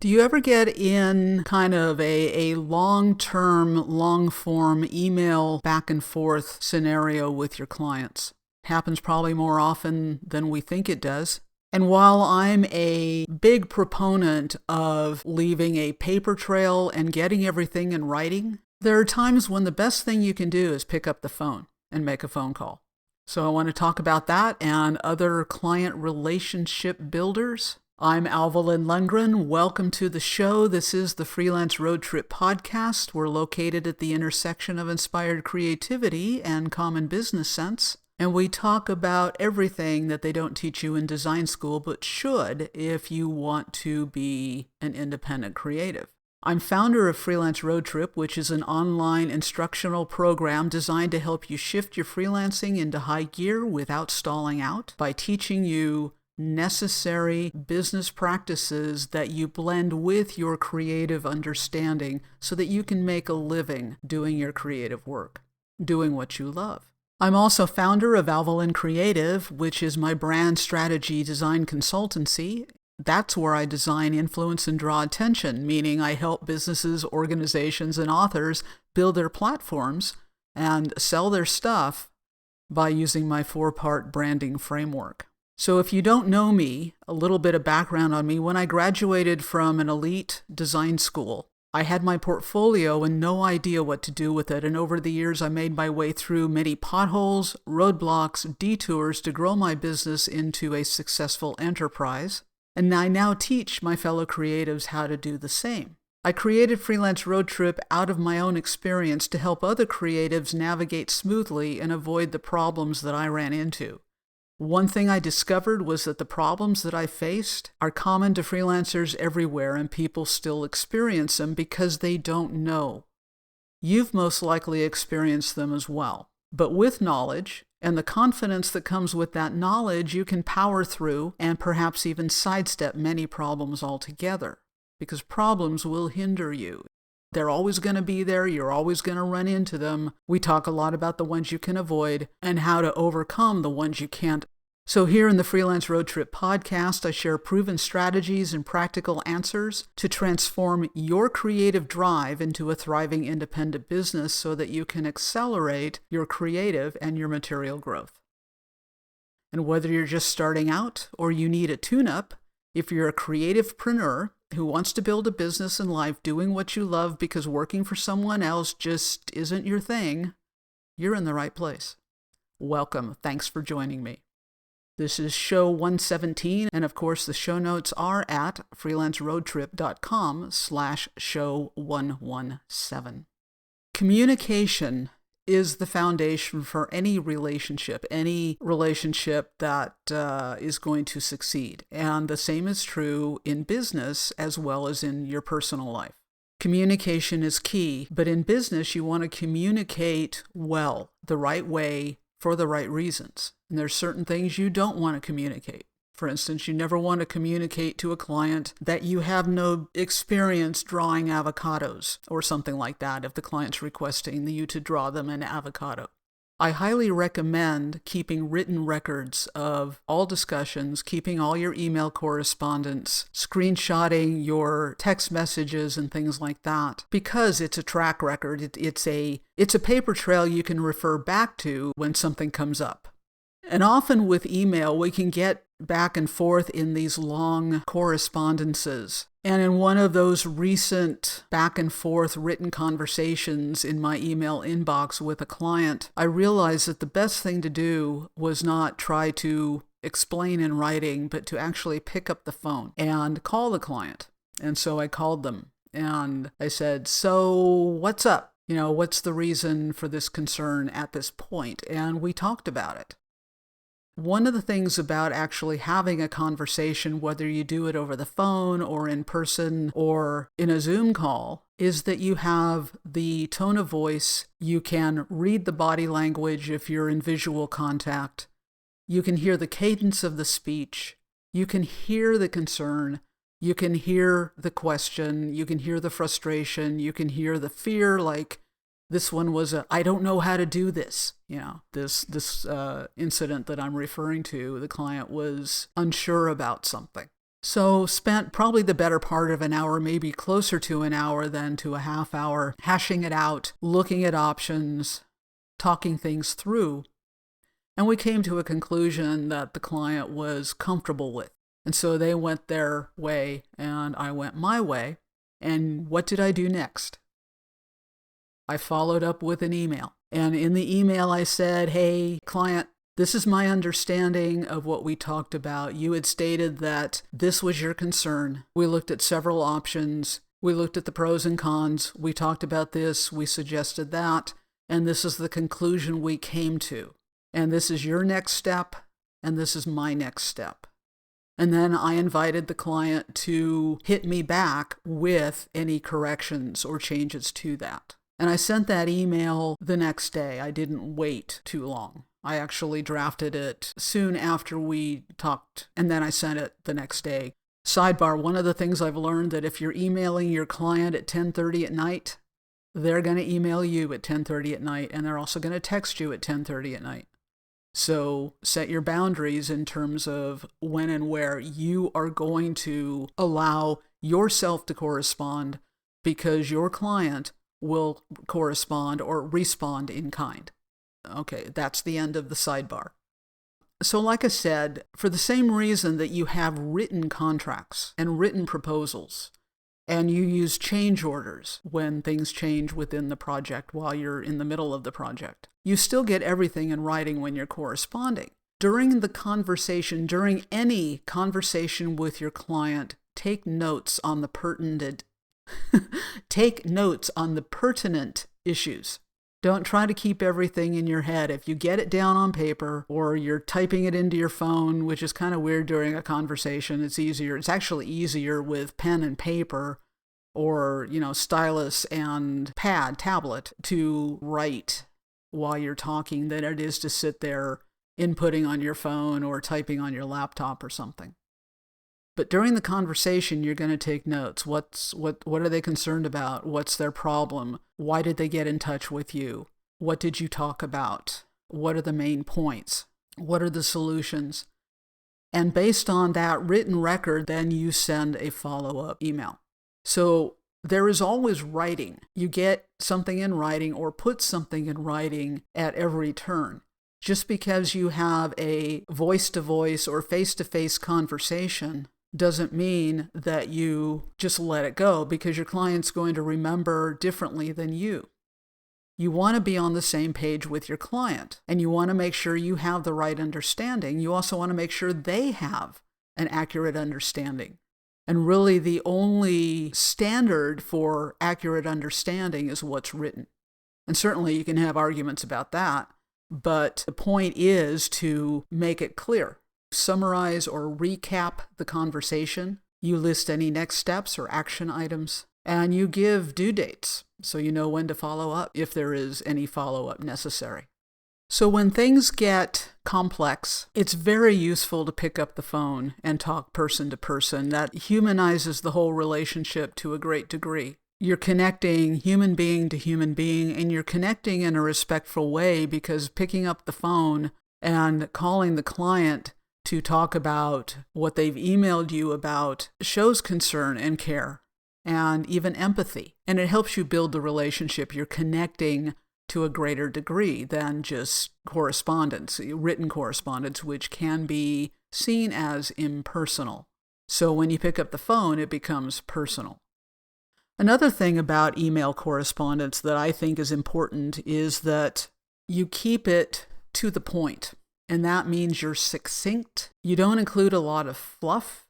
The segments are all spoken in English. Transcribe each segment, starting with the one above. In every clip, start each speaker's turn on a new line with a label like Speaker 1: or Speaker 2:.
Speaker 1: Do you ever get in kind of a long-term, long-form email back and forth scenario with your clients? Happens probably more often than we think it does. And while I'm a big proponent of leaving a paper trail and getting everything in writing, there are times when the best thing you can do is pick up the phone and make a phone call. So I want to talk about that and other client relationship builders. I'm Alva Lynn Lundgren. Welcome to the show. This is the Freelance Road Trip Podcast. We're located at the intersection of inspired creativity and common business sense. And we talk about everything that they don't teach you in design school, but should if you want to be an independent creative. I'm founder of Freelance Road Trip, which is an online instructional program designed to help you shift your freelancing into high gear without stalling out by teaching you necessary business practices that you blend with your creative understanding so that you can make a living doing your creative work, doing what you love. I'm also founder of Alva Lynn Creative, which is my brand strategy design consultancy. That's where I design, influence, and draw attention, meaning I help businesses, organizations, and authors build their platforms and sell their stuff by using my 4-part branding framework. So if you don't know me, a little bit of background on me, when I graduated from an elite design school, I had my portfolio and no idea what to do with it. And over the years, I made my way through many potholes, roadblocks, detours to grow my business into a successful enterprise. And I now teach my fellow creatives how to do the same. I created Freelance Road Trip out of my own experience to help other creatives navigate smoothly and avoid the problems that I ran into. One thing I discovered was that the problems that I faced are common to freelancers everywhere, and people still experience them because they don't know. You've most likely experienced them as well. But with knowledge and the confidence that comes with that knowledge, you can power through and perhaps even sidestep many problems altogether, because problems will hinder you. They're always going to be there. You're always going to run into them. We talk a lot about the ones you can avoid and how to overcome the ones you can't. So here in the Freelance Road Trip Podcast, I share proven strategies and practical answers to transform your creative drive into a thriving independent business so that you can accelerate your creative and your material growth. And whether you're just starting out or you need a tune-up, if you're a creativepreneur who wants to build a business and life doing what you love because working for someone else just isn't your thing, you're in the right place. Welcome. Thanks for joining me. This is show 117, and of course the show notes are at freelanceroadtrip.com/show 117. Communication is the foundation for any relationship that is going to succeed. And the same is true in business as well as in your personal life. Communication is key, but in business, you want to communicate well, the right way, for the right reasons. And there's certain things you don't want to communicate. For instance, you never want to communicate to a client that you have no experience drawing avocados or something like that if the client's requesting you to draw them an avocado. I highly recommend keeping written records of all discussions, keeping all your email correspondence, screenshotting your text messages and things like that, because it's a track record. It's a paper trail you can refer back to when something comes up. And often with email, we can get back and forth in these long correspondences. And in one of those recent back and forth written conversations in my email inbox with a client, I realized that the best thing to do was not try to explain in writing, but to actually pick up the phone and call the client. And so I called them and I said, "So what's up? What's the reason for this concern at this point?" And we talked about it. One of the things about actually having a conversation, whether you do it over the phone or in person or in a Zoom call, is that you have the tone of voice. You can read the body language if you're in visual contact. You can hear the cadence of the speech. You can hear the concern. You can hear the question. You can hear the frustration. You can hear the fear, like, this one was I don't know how to do this. This incident that I'm referring to, the client was unsure about something. So spent probably the better part of an hour, maybe closer to an hour than to a half hour, hashing it out, looking at options, talking things through. And we came to a conclusion that the client was comfortable with. And so they went their way and I went my way. And what did I do next? I followed up with an email. And in the email I said, hey, client, this is my understanding of what we talked about. You had stated that this was your concern. We looked at several options. We looked at the pros and cons. We talked about this. We suggested that. And this is the conclusion we came to. And this is your next step. And this is my next step. And then I invited the client to hit me back with any corrections or changes to that. And I sent that email the next day. I didn't wait too long. I actually drafted it soon after we talked, and then I sent it the next day. Sidebar, one of the things I've learned that if you're emailing your client at 10:30 at night, they're going to email you at 10:30 at night, and they're also going to text you at 10:30 at night. So set your boundaries in terms of when and where you are going to allow yourself to correspond, because your client will correspond or respond in kind. Okay, that's the end of the sidebar. So like I said, for the same reason that you have written contracts and written proposals, and you use change orders when things change within the project while you're in the middle of the project, you still get everything in writing when you're corresponding. During the conversation, during any conversation with your client, take notes on the pertinent issues. Don't try to keep everything in your head. If you get it down on paper or you're typing it into your phone, which is kind of weird during a conversation, it's easier. It's actually easier with pen and paper or, stylus and tablet to write while you're talking than it is to sit there inputting on your phone or typing on your laptop or something. But during the conversation, you're going to take notes. What are they concerned about? What's their problem? Why did they get in touch with you? What did you talk about? What are the main points? What are the solutions? And based on that written record, then you send a follow-up email. So there is always writing. You get something in writing or put something in writing at every turn. Just because you have a voice-to-voice or face-to-face conversation doesn't mean that you just let it go, because your client's going to remember differently than you. You want to be on the same page with your client, and you want to make sure you have the right understanding. You also want to make sure they have an accurate understanding. And really, the only standard for accurate understanding is what's written. And certainly you can have arguments about that, but the point is to make it clear. Summarize or recap the conversation. You list any next steps or action items, and you give due dates so you know when to follow up if there is any follow-up necessary. So when things get complex, it's very useful to pick up the phone and talk person to person. That humanizes the whole relationship to a great degree. You're connecting human being to human being, and you're connecting in a respectful way, because picking up the phone and calling the client to talk about what they've emailed you about shows concern and care and even empathy. And it helps you build the relationship. You're connecting to a greater degree than just correspondence, written correspondence, which can be seen as impersonal. So when you pick up the phone, it becomes personal. Another thing about email correspondence that I think is important is that you keep it to the point. And that means you're succinct. You don't include a lot of fluff.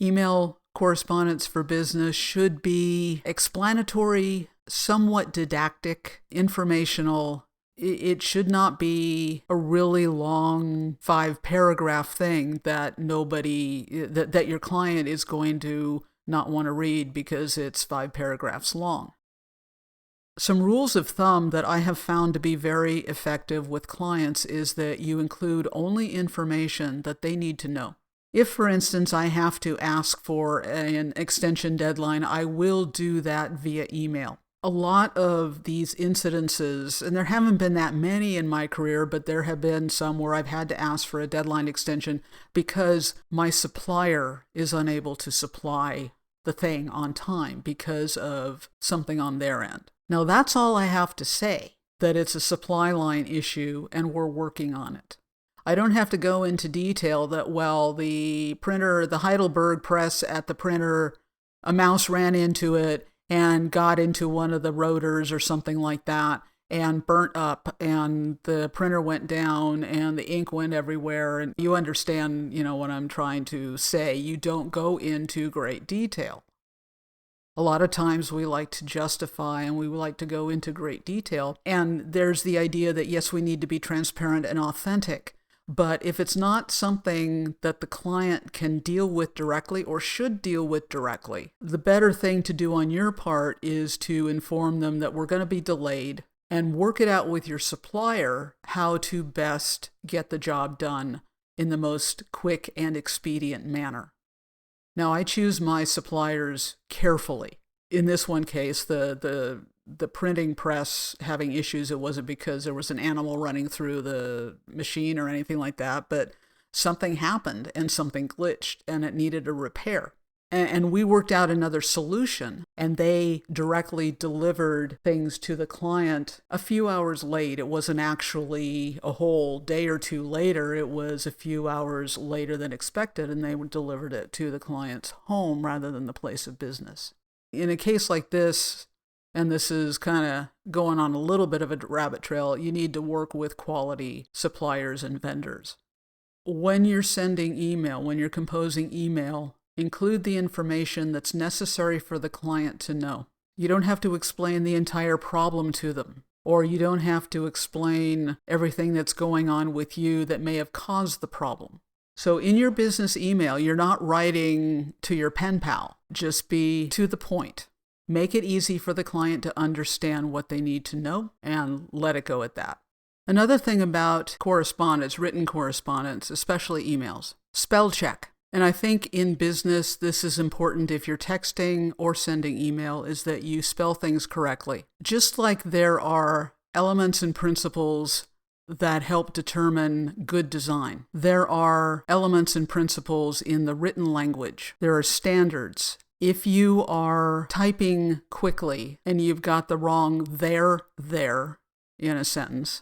Speaker 1: Email correspondence for business should be explanatory, somewhat didactic, informational. It should not be a really long 5-paragraph thing that that your client is going to not want to read because it's 5 paragraphs long. Some rules of thumb that I have found to be very effective with clients is that you include only information that they need to know. If, for instance, I have to ask for an extension deadline, I will do that via email. A lot of these incidences, and there haven't been that many in my career, but there have been some where I've had to ask for a deadline extension because my supplier is unable to supply the thing on time because of something on their end. Now, that's all I have to say, that it's a supply line issue and we're working on it. I don't have to go into detail that, well, the printer, the Heidelberg press at the printer, a mouse ran into it and got into one of the rotors or something like that and burnt up and the printer went down and the ink went everywhere. And you understand, what I'm trying to say. You don't go into great detail. A lot of times we like to justify and we like to go into great detail. And there's the idea that, yes, we need to be transparent and authentic. But if it's not something that the client can deal with directly or should deal with directly, the better thing to do on your part is to inform them that we're going to be delayed and work it out with your supplier how to best get the job done in the most quick and expedient manner. Now, I choose my suppliers carefully. In this one case, the printing press having issues, it wasn't because there was an animal running through the machine or anything like that, but something happened and something glitched and it needed a repair. And we worked out another solution, and they directly delivered things to the client a few hours late. It wasn't actually a whole day or two later. It was a few hours later than expected, and they delivered it to the client's home rather than the place of business. In a case like this, and this is kind of going on a little bit of a rabbit trail, you need to work with quality suppliers and vendors. When you're sending email, when you're composing email, include the information that's necessary for the client to know. You don't have to explain the entire problem to them, or you don't have to explain everything that's going on with you that may have caused the problem. So in your business email, you're not writing to your pen pal. Just be to the point. Make it easy for the client to understand what they need to know and let it go at that. Another thing about correspondence, written correspondence, especially emails, spell check. And I think in business, this is important if you're texting or sending email, is that you spell things correctly. Just like there are elements and principles that help determine good design, there are elements and principles in the written language. There are standards. If you are typing quickly and you've got the wrong there in a sentence,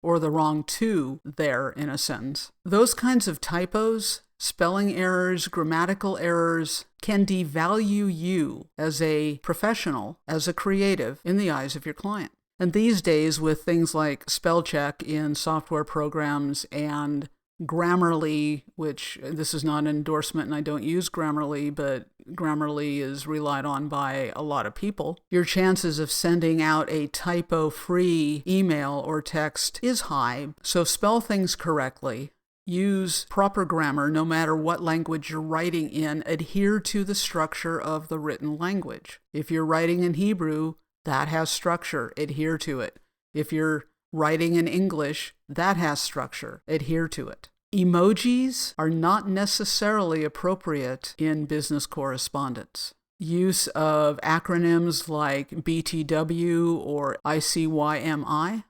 Speaker 1: or the wrong to there in a sentence, those kinds of typos, spelling errors, grammatical errors can devalue you as a professional, as a creative in the eyes of your client. And these days with things like spell check in software programs and Grammarly, which this is not an endorsement and I don't use Grammarly, but Grammarly is relied on by a lot of people, your chances of sending out a typo-free email or text is high. So spell things correctly. Use proper grammar no matter what language you're writing in. Adhere to the structure of the written language. If you're writing in Hebrew, that has structure. Adhere to it. If you're writing in English, that has structure. Adhere to it. Emojis are not necessarily appropriate in business correspondence. Use of acronyms like BTW or ICYMI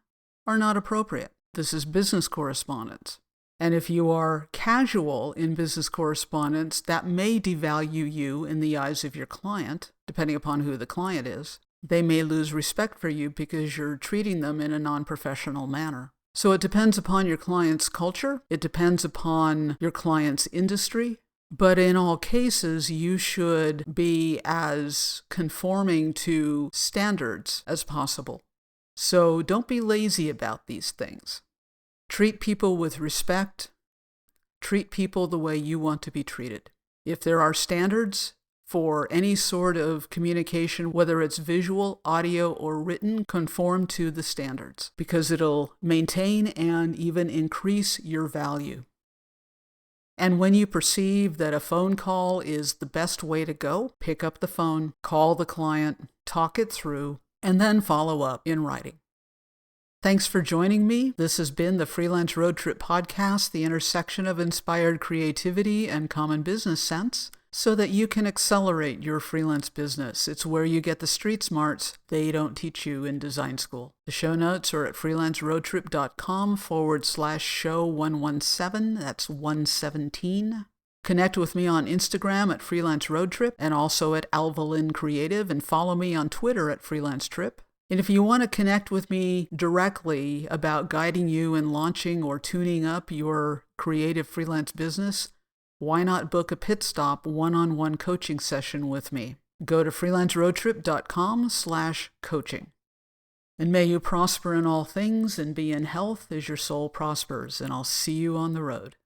Speaker 1: are not appropriate. This is business correspondence. And if you are casual in business correspondence, that may devalue you in the eyes of your client, depending upon who the client is. They may lose respect for you because you're treating them in a non-professional manner. So it depends upon your client's culture. It depends upon your client's industry. But in all cases, you should be as conforming to standards as possible. So don't be lazy about these things. Treat people with respect. Treat people the way you want to be treated. If there are standards for any sort of communication, whether it's visual, audio, or written, conform to the standards because it'll maintain and even increase your value. And when you perceive that a phone call is the best way to go, pick up the phone, call the client, talk it through, and then follow up in writing. Thanks for joining me. This has been the Freelance Road Trip Podcast, the intersection of inspired creativity and common business sense. so that you can accelerate your freelance business. It's where you get the street smarts they don't teach you in design school. The show notes are at freelanceroadtrip.com/show 117. That's 117. Connect with me on Instagram at Freelance Road Trip and also at Alvalin Creative, and follow me on Twitter at Freelance Trip. And if you want to connect with me directly about guiding you in launching or tuning up your creative freelance business, why not book a pit stop one-on-one coaching session with me? Go to freelanceroadtrip.com/coaching. And may you prosper in all things and be in health as your soul prospers, and I'll see you on the road.